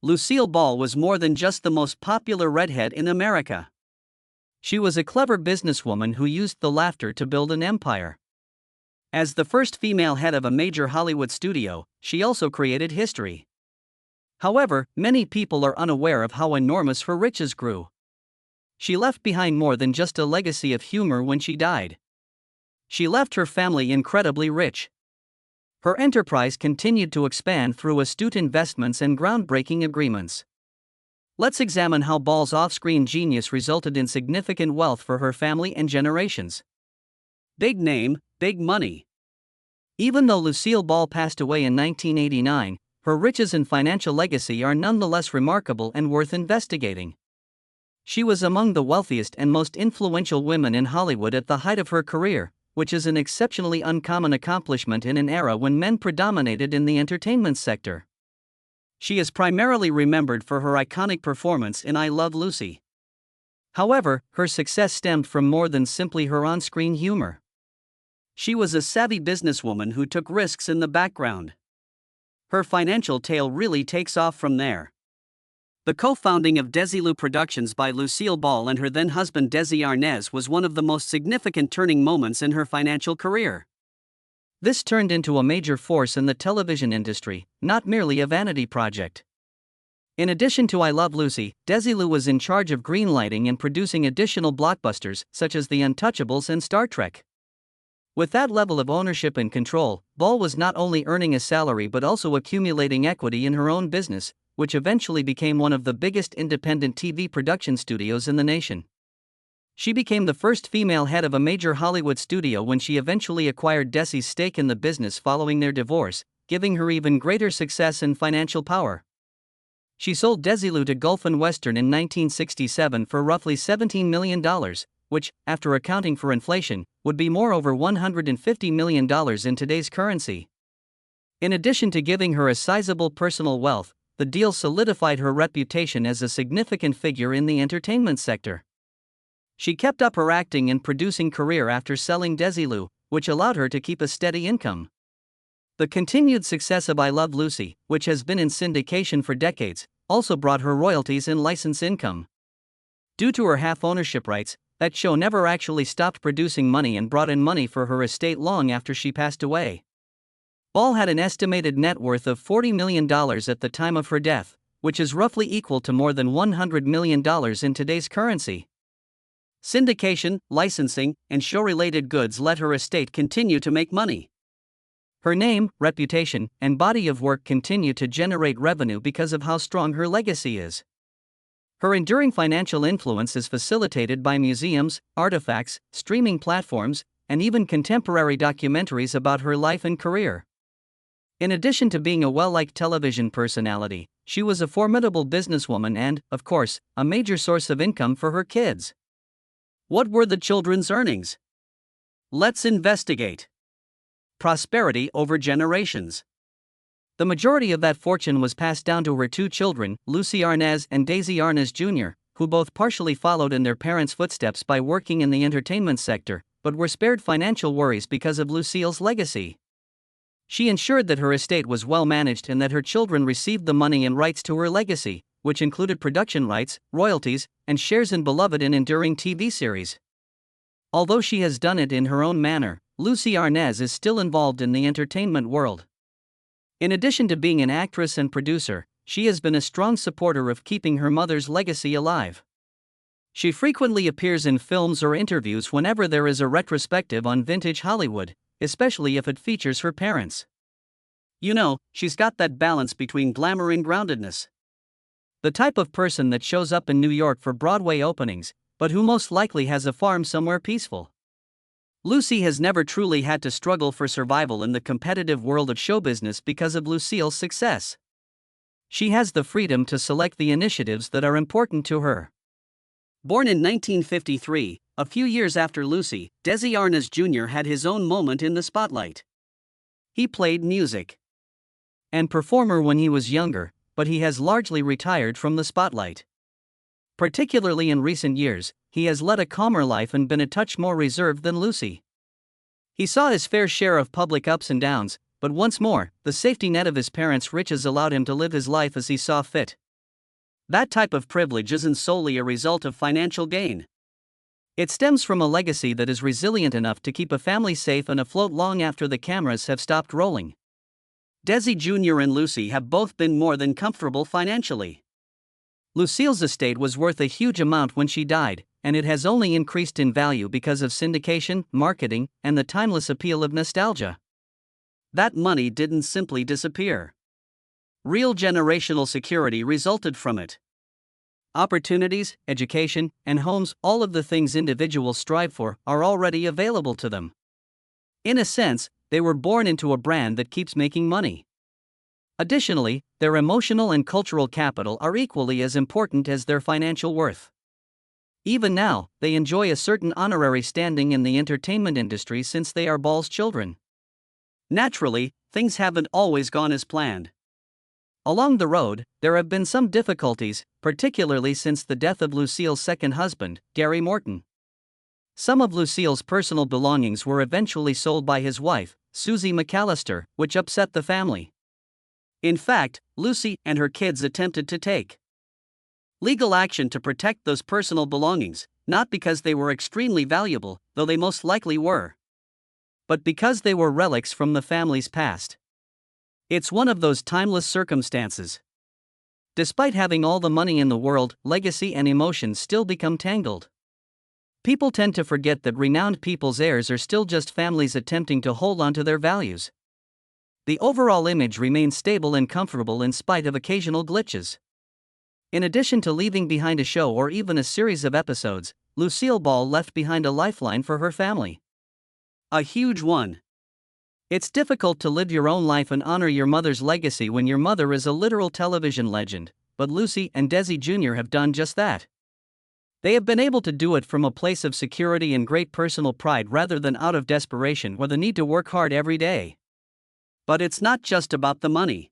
Lucille Ball was more than just the most popular redhead in America. She was a clever businesswoman who used the laughter to build an empire. As the first female head of a major Hollywood studio, she also created history. However, many people are unaware of how enormous her riches grew. She left behind more than just a legacy of humor when she died. She left her family incredibly rich. Her enterprise continued to expand through astute investments and groundbreaking agreements. Let's examine how Ball's off-screen genius resulted in significant wealth for her family and generations. Big name, big money. Even though Lucille Ball passed away in 1989, her riches and financial legacy are nonetheless remarkable and worth investigating. She was among the wealthiest and most influential women in Hollywood at the height of her career, which is an exceptionally uncommon accomplishment in an era when men predominated in the entertainment sector. She is primarily remembered for her iconic performance in I Love Lucy. However, her success stemmed from more than simply her on-screen humor. She was a savvy businesswoman who took risks in the background. Her financial tale really takes off from there. The co-founding of Desilu Productions by Lucille Ball and her then-husband Desi Arnaz was one of the most significant turning moments in her financial career. This turned into a major force in the television industry, not merely a vanity project. In addition to I Love Lucy, Desilu was in charge of greenlighting and producing additional blockbusters such as The Untouchables and Star Trek. With that level of ownership and control, Ball was not only earning a salary but also accumulating equity in her own business, which eventually became one of the biggest independent TV production studios in the nation. She became the first female head of a major Hollywood studio when she eventually acquired Desi's stake in the business following their divorce, giving her even greater success and financial power. She sold Desilu to Gulf and Western in 1967 for roughly $17 million, which, after accounting for inflation, would be more over $150 million in today's currency. In addition to giving her a sizable personal wealth, the deal solidified her reputation as a significant figure in the entertainment sector. She kept up her acting and producing career after selling Desilu, which allowed her to keep a steady income. The continued success of I Love Lucy, which has been in syndication for decades, also brought her royalties and license income. Due to her half-ownership rights, that show never actually stopped producing money and brought in money for her estate long after she passed away. Ball had an estimated net worth of $40 million at the time of her death, which is roughly equal to more than $100 million in today's currency. Syndication, licensing, and show-related goods let her estate continue to make money. Her name, reputation, and body of work continue to generate revenue because of how strong her legacy is. Her enduring financial influence is facilitated by museums, artifacts, streaming platforms, and even contemporary documentaries about her life and career. In addition to being a well-liked television personality, she was a formidable businesswoman and, of course, a major source of income for her kids. What were the children's earnings? Let's investigate. Prosperity over generations. The majority of that fortune was passed down to her two children, Lucy Arnaz and Desi Arnaz Jr., who both partially followed in their parents' footsteps by working in the entertainment sector, but were spared financial worries because of Lucille's legacy. She ensured that her estate was well managed and that her children received the money and rights to her legacy, which included production rights, royalties, and shares in beloved and enduring TV series. Although she has done it in her own manner, Lucy Arnaz is still involved in the entertainment world. In addition to being an actress and producer, she has been a strong supporter of keeping her mother's legacy alive. She frequently appears in films or interviews whenever there is a retrospective on vintage Hollywood, especially if it features her parents. You know, she's got that balance between glamour and groundedness. The type of person that shows up in New York for Broadway openings, but who most likely has a farm somewhere peaceful. Lucy has never truly had to struggle for survival in the competitive world of show business because of Lucille's success. She has the freedom to select the initiatives that are important to her. Born in 1953, a few years after Lucy, Desi Arnaz Jr. had his own moment in the spotlight. He played music and performer when he was younger, but he has largely retired from the spotlight. Particularly in recent years, he has led a calmer life and been a touch more reserved than Lucy. He saw his fair share of public ups and downs, but once more, the safety net of his parents' riches allowed him to live his life as he saw fit. That type of privilege isn't solely a result of financial gain. It stems from a legacy that is resilient enough to keep a family safe and afloat long after the cameras have stopped rolling. Desi Jr. and Lucy have both been more than comfortable financially. Lucille's estate was worth a huge amount when she died, and it has only increased in value because of syndication, marketing, and the timeless appeal of nostalgia. That money didn't simply disappear. Real generational security resulted from it. Opportunities, education, and homes, all of the things individuals strive for, are already available to them. In a sense, they were born into a brand that keeps making money. Additionally, their emotional and cultural capital are equally as important as their financial worth. Even now, they enjoy a certain honorary standing in the entertainment industry since they are Ball's children. Naturally, things haven't always gone as planned. Along the road, there have been some difficulties, particularly since the death of Lucille's second husband, Gary Morton. Some of Lucille's personal belongings were eventually sold by his wife, Susie McAllister, which upset the family. In fact, Lucy and her kids attempted to take legal action to protect those personal belongings, not because they were extremely valuable, though they most likely were, but because they were relics from the family's past. It's one of those timeless circumstances. Despite having all the money in the world, legacy and emotions still become tangled. People tend to forget that renowned people's heirs are still just families attempting to hold on to their values. The overall image remains stable and comfortable in spite of occasional glitches. In addition to leaving behind a show or even a series of episodes, Lucille Ball left behind a lifeline for her family. A huge one. It's difficult to live your own life and honor your mother's legacy when your mother is a literal television legend, but Lucy and Desi Jr. have done just that. They have been able to do it from a place of security and great personal pride rather than out of desperation or the need to work hard every day. But it's not just about the money.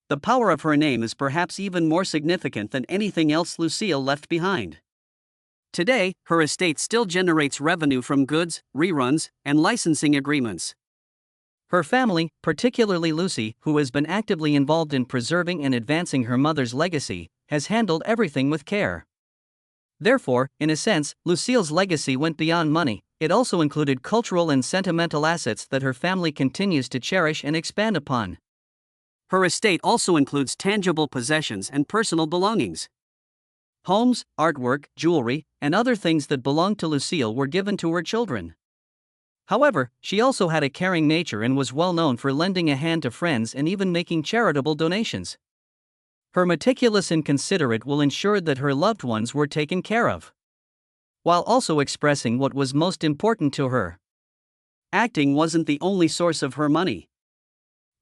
The power of her name is perhaps even more significant than anything else Lucille left behind. Today, her estate still generates revenue from goods, reruns, and licensing agreements. Her family, particularly Lucy, who has been actively involved in preserving and advancing her mother's legacy, has handled everything with care. Therefore, in a sense, Lucille's legacy went beyond money. It also included cultural and sentimental assets that her family continues to cherish and expand upon. Her estate also includes tangible possessions and personal belongings. Homes, artwork, jewelry, and other things that belonged to Lucille were given to her children. However, she also had a caring nature and was well known for lending a hand to friends and even making charitable donations. Her meticulous and considerate will ensure that her loved ones were taken care of, while also expressing what was most important to her. Acting wasn't the only source of her money.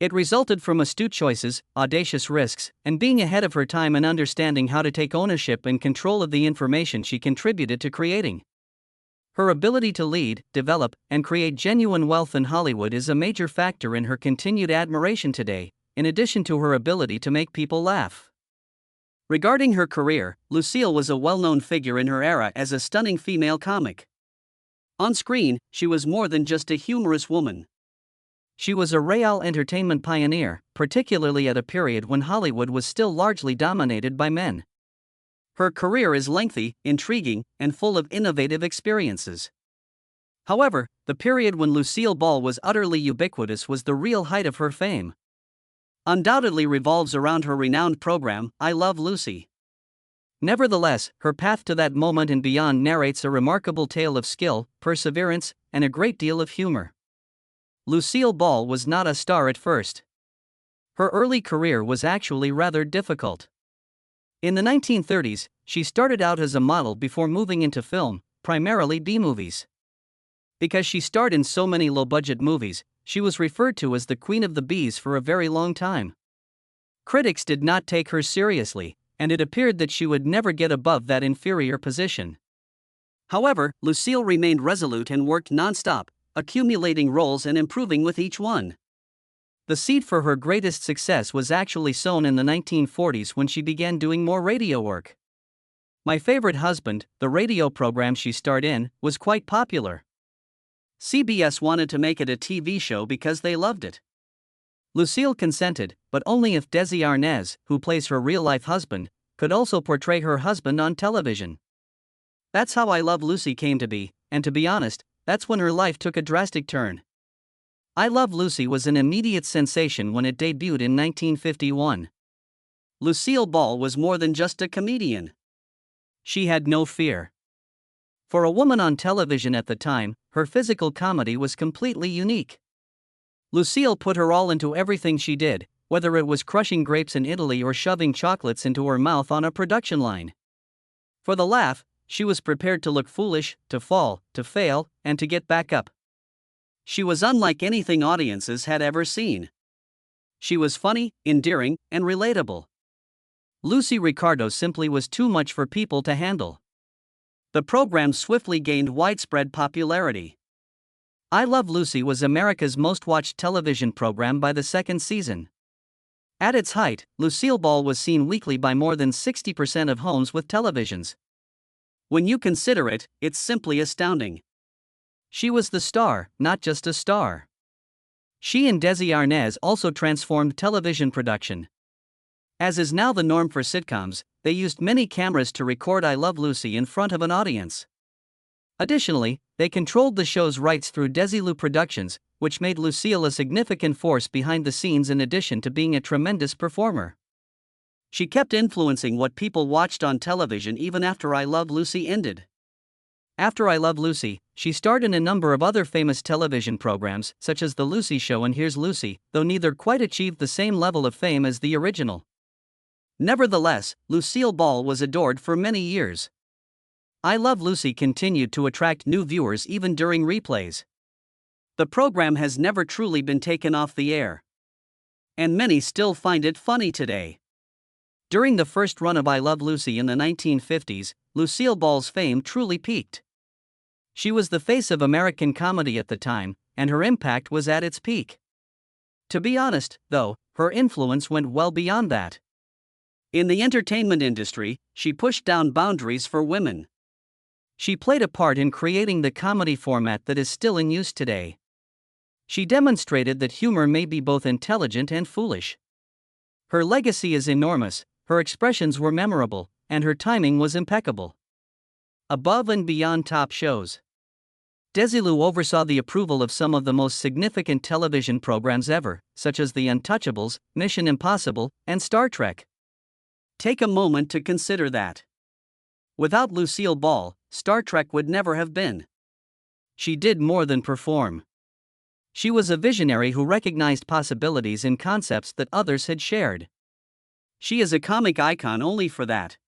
It resulted from astute choices, audacious risks, and being ahead of her time and understanding how to take ownership and control of the information she contributed to creating. Her ability to lead, develop, and create genuine wealth in Hollywood is a major factor in her continued admiration today, in addition to her ability to make people laugh. Regarding her career, Lucille was a well-known figure in her era as a stunning female comic. On screen, she was more than just a humorous woman. She was a real entertainment pioneer, particularly at a period when Hollywood was still largely dominated by men. Her career is lengthy, intriguing, and full of innovative experiences. However, the period when Lucille Ball was utterly ubiquitous was the real height of her fame. Undoubtedly revolves around her renowned program, I Love Lucy. Nevertheless, her path to that moment and beyond narrates a remarkable tale of skill, perseverance, and a great deal of humor. Lucille Ball was not a star at first. Her early career was actually rather difficult. In the 1930s, she started out as a model before moving into film, primarily B-movies. Because she starred in so many low-budget movies, she was referred to as the Queen of the B's for a very long time. Critics did not take her seriously, and it appeared that she would never get above that inferior position. However, Lucille remained resolute and worked non-stop, accumulating roles and improving with each one. The seed for her greatest success was actually sown in the 1940s when she began doing more radio work. My Favorite Husband, the radio program she starred in, was quite popular. CBS wanted to make it a TV show because they loved it. Lucille consented, but only if Desi Arnaz, who plays her real-life husband, could also portray her husband on television. That's how I Love Lucy came to be, and to be honest, that's when her life took a drastic turn. I Love Lucy was an immediate sensation when it debuted in 1951. Lucille Ball was more than just a comedian. She had no fear. For a woman on television at the time, her physical comedy was completely unique. Lucille put her all into everything she did, whether it was crushing grapes in Italy or shoving chocolates into her mouth on a production line. For the laugh, she was prepared to look foolish, to fall, to fail, and to get back up. She was unlike anything audiences had ever seen. She was funny, endearing, and relatable. Lucy Ricardo simply was too much for people to handle. The program swiftly gained widespread popularity. I Love Lucy was America's most watched television program by the second season. At its height, Lucille Ball was seen weekly by more than 60% of homes with televisions. When you consider it, it's simply astounding. She was the star, not just a star. She and Desi Arnaz also transformed television production. As is now the norm for sitcoms, they used many cameras to record I Love Lucy in front of an audience. Additionally, they controlled the show's rights through Desilu Productions, which made Lucille a significant force behind the scenes in addition to being a tremendous performer. She kept influencing what people watched on television even after I Love Lucy ended. After I Love Lucy, she starred in a number of other famous television programs, such as The Lucy Show and Here's Lucy, though neither quite achieved the same level of fame as the original. Nevertheless, Lucille Ball was adored for many years. I Love Lucy continued to attract new viewers even during replays. The program has never truly been taken off the air. And many still find it funny today. During the first run of I Love Lucy in the 1950s, Lucille Ball's fame truly peaked. She was the face of American comedy at the time, and her impact was at its peak. To be honest, though, her influence went well beyond that. In the entertainment industry, she pushed down boundaries for women. She played a part in creating the comedy format that is still in use today. She demonstrated that humor may be both intelligent and foolish. Her legacy is enormous, her expressions were memorable, and her timing was impeccable. Above and beyond top shows, Desilu oversaw the approval of some of the most significant television programs ever, such as The Untouchables, Mission Impossible, and Star Trek. Take a moment to consider that. Without Lucille Ball, Star Trek would never have been. She did more than perform. She was a visionary who recognized possibilities in concepts that others had shared. She is a comic icon only for that.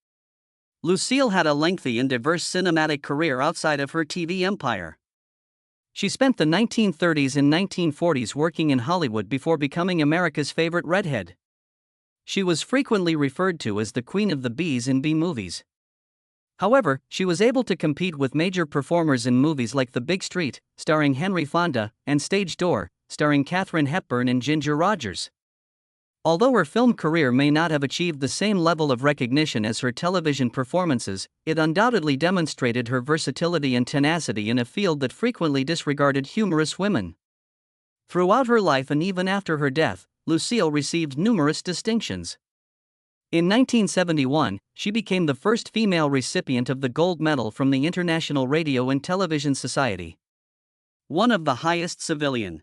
Lucille had a lengthy and diverse cinematic career outside of her TV empire. She spent the 1930s and 1940s working in Hollywood before becoming America's favorite redhead. She was frequently referred to as the Queen of the B's in B-movies. However, she was able to compete with major performers in movies like The Big Street, starring Henry Fonda, and Stage Door, starring Katharine Hepburn and Ginger Rogers. Although her film career may not have achieved the same level of recognition as her television performances, it undoubtedly demonstrated her versatility and tenacity in a field that frequently disregarded humorous women. Throughout her life and even after her death, Lucille received numerous distinctions. In 1971, she became the first female recipient of the Gold Medal from the International Radio and Television Society, one of the highest civilian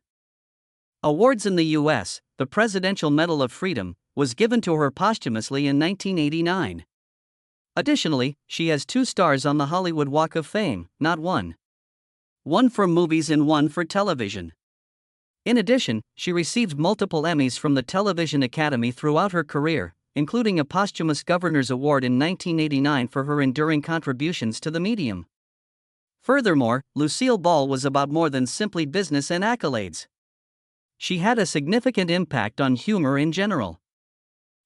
awards in the U.S., the Presidential Medal of Freedom, was given to her posthumously in 1989. Additionally, she has 2 stars on the Hollywood Walk of Fame, not one. One for movies and one for television. In addition, she received multiple Emmys from the Television Academy throughout her career, including a posthumous Governor's Award in 1989 for her enduring contributions to the medium. Furthermore, Lucille Ball was about more than simply business and accolades. She had a significant impact on humor in general.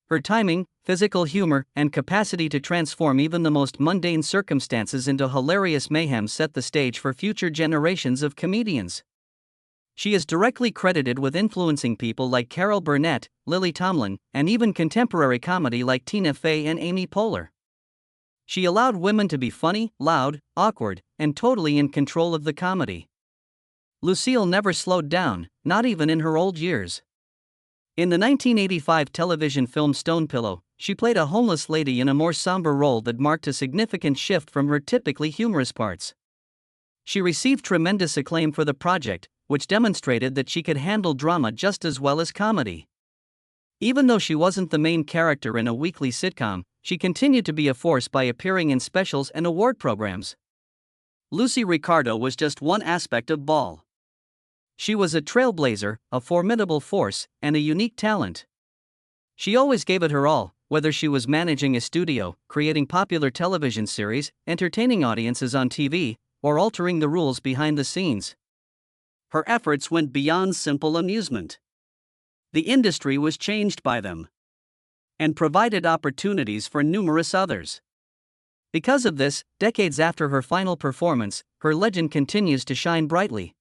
Her timing, physical humor, and capacity to transform even the most mundane circumstances into hilarious mayhem set the stage for future generations of comedians. She is directly credited with influencing people like Carol Burnett, Lily Tomlin, and even contemporary comedy like Tina Fey and Amy Poehler. She allowed women to be funny, loud, awkward, and totally in control of the comedy. Lucille never slowed down, not even in her old years. In the 1985 television film Stone Pillow, she played a homeless lady in a more somber role that marked a significant shift from her typically humorous parts. She received tremendous acclaim for the project, which demonstrated that she could handle drama just as well as comedy. Even though she wasn't the main character in a weekly sitcom, she continued to be a force by appearing in specials and award programs. Lucy Ricardo was just one aspect of Ball. She was a trailblazer, a formidable force, and a unique talent. She always gave it her all, whether she was managing a studio, creating popular television series, entertaining audiences on TV, or altering the rules behind the scenes. Her efforts went beyond simple amusement. The industry was changed by them and provided opportunities for numerous others. Because of this, decades after her final performance, her legend continues to shine brightly.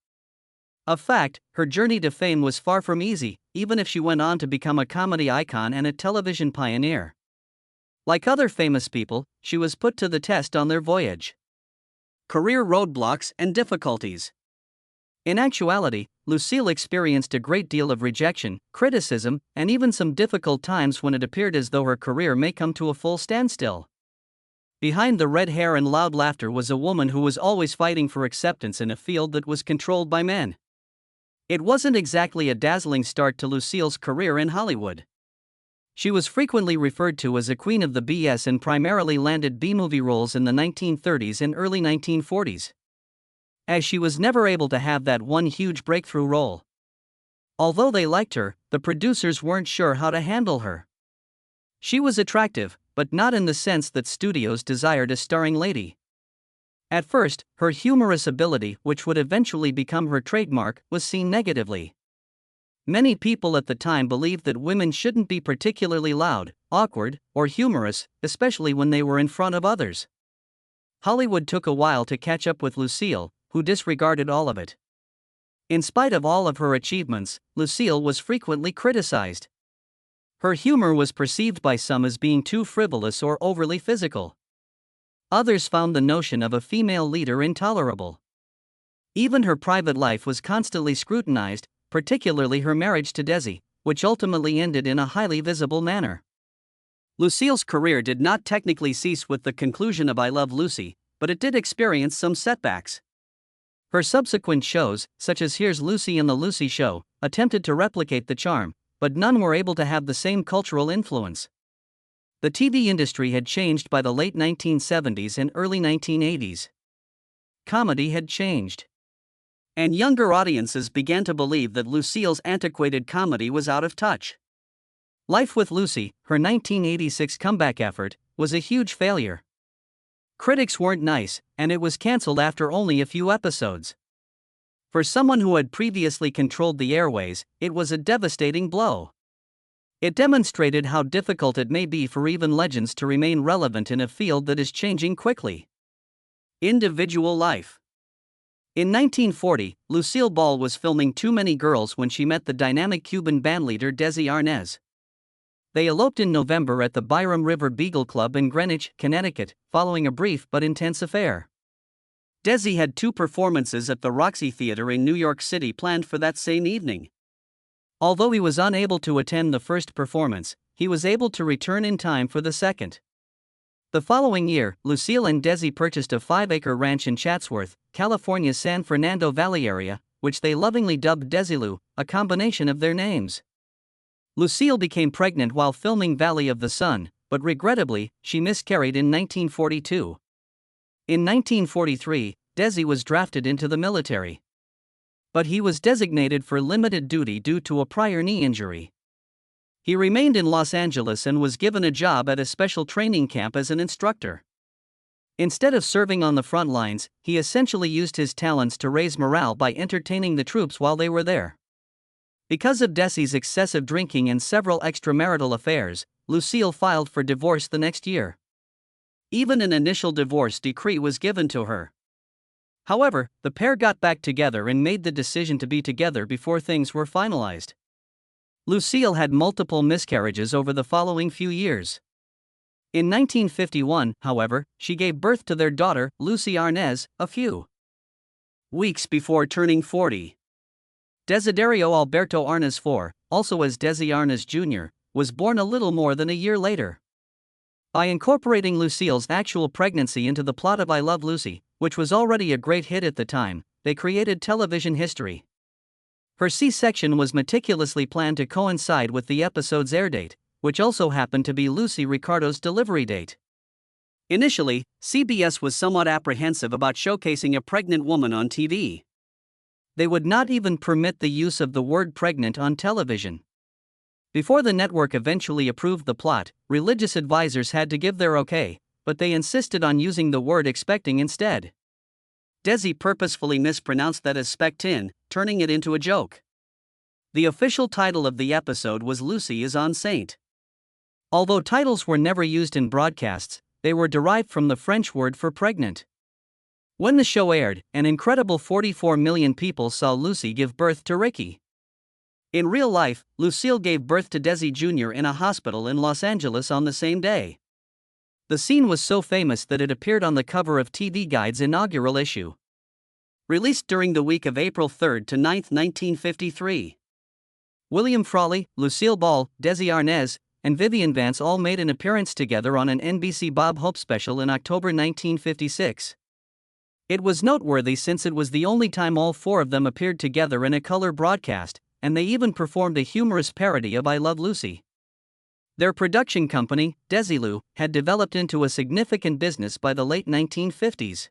In fact, her journey to fame was far from easy, even if she went on to become a comedy icon and a television pioneer. Like other famous people, she was put to the test on their voyage. Career roadblocks and difficulties. In actuality, Lucille experienced a great deal of rejection, criticism, and even some difficult times when it appeared as though her career may come to a full standstill. Behind the red hair and loud laughter was a woman who was always fighting for acceptance in a field that was controlled by men. It wasn't exactly a dazzling start to Lucille's career in Hollywood. She was frequently referred to as a queen of the BS and primarily landed B-movie roles in the 1930s and early 1940s. As she was never able to have that one huge breakthrough role. Although they liked her, the producers weren't sure how to handle her. She was attractive, but not in the sense that studios desired a starring lady. At first, her humorous ability, which would eventually become her trademark, was seen negatively. Many people at the time believed that women shouldn't be particularly loud, awkward, or humorous, especially when they were in front of others. Hollywood took a while to catch up with Lucille, who disregarded all of it. In spite of all of her achievements, Lucille was frequently criticized. Her humor was perceived by some as being too frivolous or overly physical. Others found the notion of a female leader intolerable. Even her private life was constantly scrutinized, particularly her marriage to Desi, which ultimately ended in a highly visible manner. Lucille's career did not technically cease with the conclusion of I Love Lucy, but it did experience some setbacks. Her subsequent shows, such as Here's Lucy and The Lucy Show, attempted to replicate the charm, but none were able to have the same cultural influence. The TV industry had changed by the late 1970s and early 1980s. Comedy had changed. And younger audiences began to believe that Lucille's antiquated comedy was out of touch. Life with Lucy, her 1986 comeback effort, was a huge failure. Critics weren't nice, and it was cancelled after only a few episodes. For someone who had previously controlled the airways, it was a devastating blow. It demonstrated how difficult it may be for even legends to remain relevant in a field that is changing quickly. Individual life. In 1940, Lucille Ball was filming Too Many Girls when she met the dynamic Cuban bandleader Desi Arnaz. They eloped in November at the Byram River Beagle Club in Greenwich, Connecticut, following a brief but intense affair. Desi had 2 performances at the Roxy Theater in New York City planned for that same evening. Although he was unable to attend the first performance, he was able to return in time for the second. The following year, Lucille and Desi purchased a 5-acre ranch in Chatsworth, California's San Fernando Valley area, which they lovingly dubbed Desilu, a combination of their names. Lucille became pregnant while filming Valley of the Sun, but regrettably, she miscarried in 1942. In 1943, Desi was drafted into the military. But he was designated for limited duty due to a prior knee injury. He remained in Los Angeles and was given a job at a special training camp as an instructor. Instead of serving on the front lines, he essentially used his talents to raise morale by entertaining the troops while they were there. Because of Desi's excessive drinking and several extramarital affairs, Lucille filed for divorce the next year. Even an initial divorce decree was given to her. However, the pair got back together and made the decision to be together before things were finalized. Lucille had multiple miscarriages over the following few years. In 1951, however, she gave birth to their daughter, Lucy Arnaz, a few weeks before turning 40. Desiderio Alberto Arnaz IV, also as Desi Arnaz Jr., was born a little more than a year later. By incorporating Lucille's actual pregnancy into the plot of I Love Lucy, which was already a great hit at the time, they created television history. Her C-section was meticulously planned to coincide with the episode's air date, which also happened to be Lucy Ricardo's delivery date. Initially, CBS was somewhat apprehensive about showcasing a pregnant woman on TV. They would not even permit the use of the word pregnant on television. Before the network eventually approved the plot, religious advisors had to give their okay, but they insisted on using the word expecting instead. Desi purposefully mispronounced that as spectin, turning it into a joke. The official title of the episode was Lucy is on Saint. Although titles were never used in broadcasts, they were derived from the French word for pregnant. When the show aired, an incredible 44 million people saw Lucy give birth to Ricky. In real life, Lucille gave birth to Desi Jr. in a hospital in Los Angeles on the same day. The scene was so famous that it appeared on the cover of TV Guide's inaugural issue. Released during the week of April 3 to 9, 1953. William Frawley, Lucille Ball, Desi Arnaz, and Vivian Vance all made an appearance together on an NBC Bob Hope special in October 1956. It was noteworthy since it was the only time all four of them appeared together in a color broadcast, and they even performed a humorous parody of I Love Lucy. Their production company, Desilu, had developed into a significant business by the late 1950s.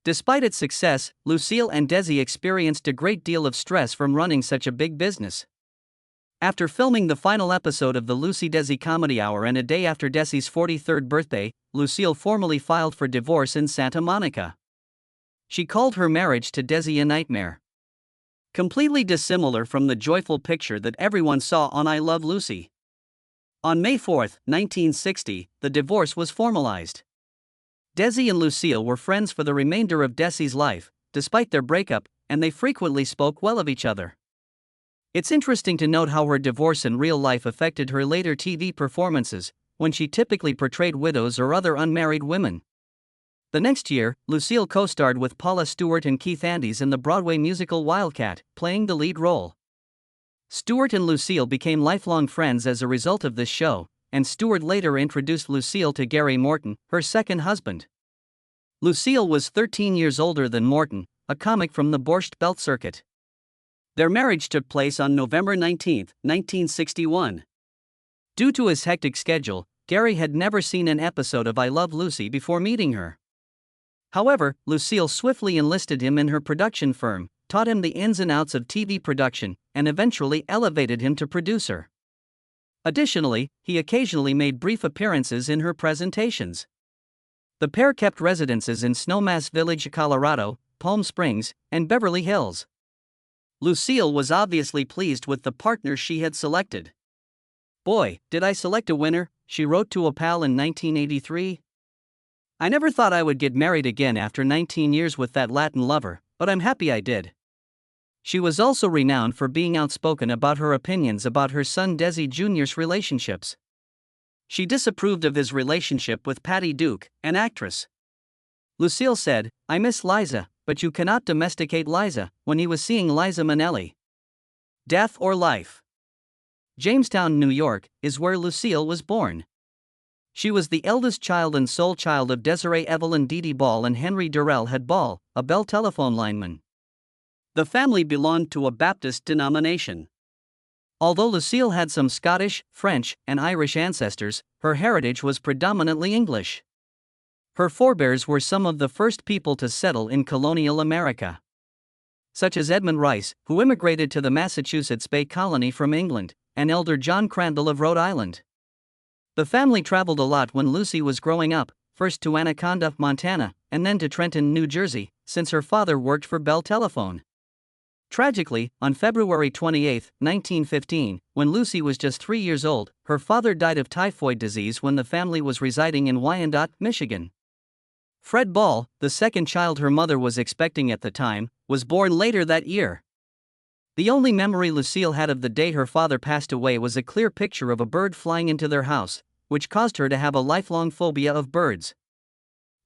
Despite its success, Lucille and Desi experienced a great deal of stress from running such a big business. After filming the final episode of the Lucy Desi Comedy Hour and a day after Desi's 43rd birthday, Lucille formally filed for divorce in Santa Monica. She called her marriage to Desi a nightmare. Completely dissimilar from the joyful picture that everyone saw on I Love Lucy. On May 4, 1960, the divorce was formalized. Desi and Lucille were friends for the remainder of Desi's life, despite their breakup, and they frequently spoke well of each other. It's interesting to note how her divorce in real life affected her later TV performances, when she typically portrayed widows or other unmarried women. The next year, Lucille co-starred with Paula Stewart and Keith Andes in the Broadway musical Wildcat, playing the lead role. Stewart and Lucille became lifelong friends as a result of this show, and Stewart later introduced Lucille to Gary Morton, her second husband. Lucille was 13 years older than Morton, a comic from the Borscht Belt circuit. Their marriage took place on November 19, 1961. Due to his hectic schedule, Gary had never seen an episode of I Love Lucy before meeting her. However, Lucille swiftly enlisted him in her production firm, taught him the ins and outs of TV production, and eventually elevated him to producer. Additionally, he occasionally made brief appearances in her presentations. The pair kept residences in Snowmass Village, Colorado, Palm Springs, and Beverly Hills. Lucille was obviously pleased with the partner she had selected. "Boy, did I select a winner," she wrote to a pal in 1983. "I never thought I would get married again after 19 years with that Latin lover, but I'm happy I did." She was also renowned for being outspoken about her opinions about her son Desi Jr.'s relationships. She disapproved of his relationship with Patty Duke, an actress. Lucille said, "I miss Liza, but you cannot domesticate Liza," when he was seeing Liza Minnelli. Death or life? Jamestown, New York, is where Lucille was born. She was the eldest child and sole child of Desiree Evelyn Dede Ball and Henry Durrell Head Ball, a Bell telephone lineman. The family belonged to a Baptist denomination. Although Lucille had some Scottish, French, and Irish ancestors, her heritage was predominantly English. Her forebears were some of the first people to settle in colonial America, such as Edmund Rice, who immigrated to the Massachusetts Bay Colony from England, and Elder John Crandall of Rhode Island. The family traveled a lot when Lucy was growing up, first to Anaconda, Montana, and then to Trenton, New Jersey, since her father worked for Bell Telephone. Tragically, on February 28, 1915, when Lucy was just 3 years old, her father died of typhoid disease when the family was residing in Wyandotte, Michigan. Fred Ball, the second child her mother was expecting at the time, was born later that year. The only memory Lucille had of the day her father passed away was a clear picture of a bird flying into their house, which caused her to have a lifelong phobia of birds.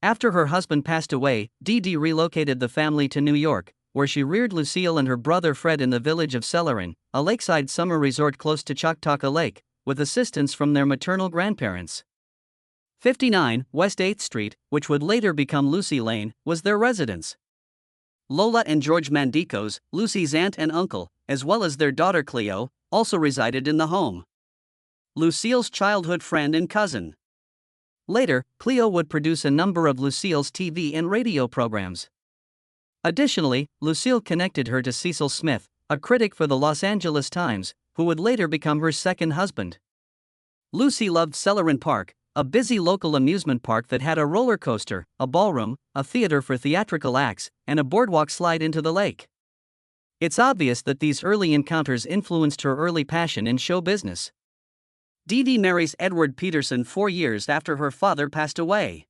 After her husband passed away, Dee Dee relocated the family to New York, where she reared Lucille and her brother Fred in the village of Cellarin, a lakeside summer resort close to Choctaw Lake, with assistance from their maternal grandparents. 59 West 8th Street, which would later become Lucy Lane, was their residence. Lola and George Mandicos, Lucy's aunt and uncle, as well as their daughter Cleo, also resided in the home. Lucille's childhood friend and cousin. Later, Cleo would produce a number of Lucille's TV and radio programs. Additionally, Lucille connected her to Cecil Smith, a critic for the Los Angeles Times, who would later become her second husband. Lucy loved Celerin Park, a busy local amusement park that had a roller coaster, a ballroom, a theater for theatrical acts, and a boardwalk slide into the lake. It's obvious that these early encounters influenced her early passion in show business. Dee Dee marries Edward Peterson 4 years after her father passed away.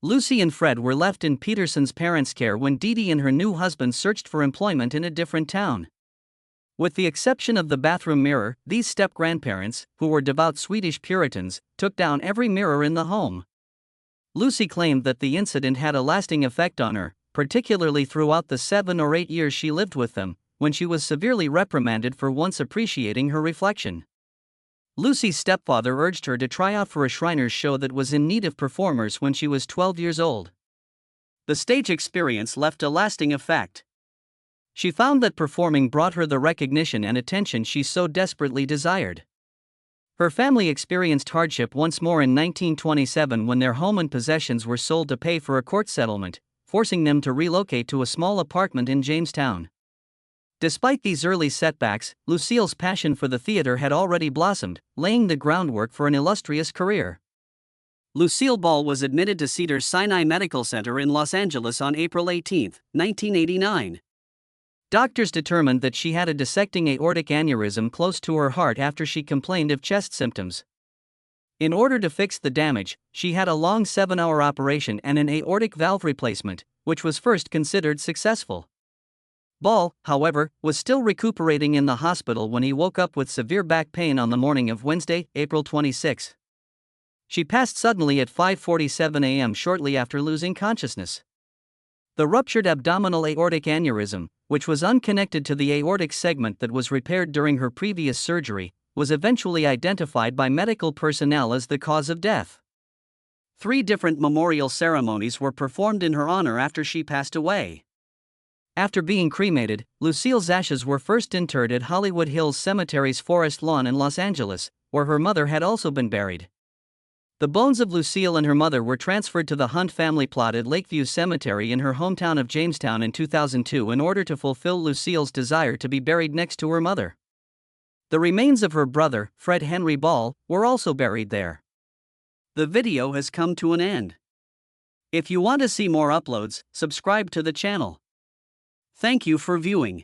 Lucy and Fred were left in Peterson's parents' care when Dee Dee and her new husband searched for employment in a different town. With the exception of the bathroom mirror, these step-grandparents, who were devout Swedish Puritans, took down every mirror in the home. Lucy claimed that the incident had a lasting effect on her, particularly throughout the 7 or 8 years she lived with them, when she was severely reprimanded for once appreciating her reflection. Lucy's stepfather urged her to try out for a Shriners show that was in need of performers when she was 12 years old. The stage experience left a lasting effect. She found that performing brought her the recognition and attention she so desperately desired. Her family experienced hardship once more in 1927 when their home and possessions were sold to pay for a court settlement, forcing them to relocate to a small apartment in Jamestown. Despite these early setbacks, Lucille's passion for the theater had already blossomed, laying the groundwork for an illustrious career. Lucille Ball was admitted to Cedars-Sinai Medical Center in Los Angeles on April 18, 1989. Doctors determined that she had a dissecting aortic aneurysm close to her heart after she complained of chest symptoms. In order to fix the damage, she had a long 7-hour operation and an aortic valve replacement, which was first considered successful. Ball, however, was still recuperating in the hospital when he woke up with severe back pain on the morning of Wednesday, April 26. She passed suddenly at 5:47 a.m. shortly after losing consciousness. The ruptured abdominal aortic aneurysm, which was unconnected to the aortic segment that was repaired during her previous surgery, was eventually identified by medical personnel as the cause of death. 3 different memorial ceremonies were performed in her honor after she passed away. After being cremated, Lucille's ashes were first interred at Hollywood Hills Cemetery's Forest Lawn in Los Angeles, where her mother had also been buried. The bones of Lucille and her mother were transferred to the Hunt family plot at Lakeview Cemetery in her hometown of Jamestown in 2002 in order to fulfill Lucille's desire to be buried next to her mother. The remains of her brother, Fred Henry Ball, were also buried there. The video has come to an end. If you want to see more uploads, subscribe to the channel. Thank you for viewing.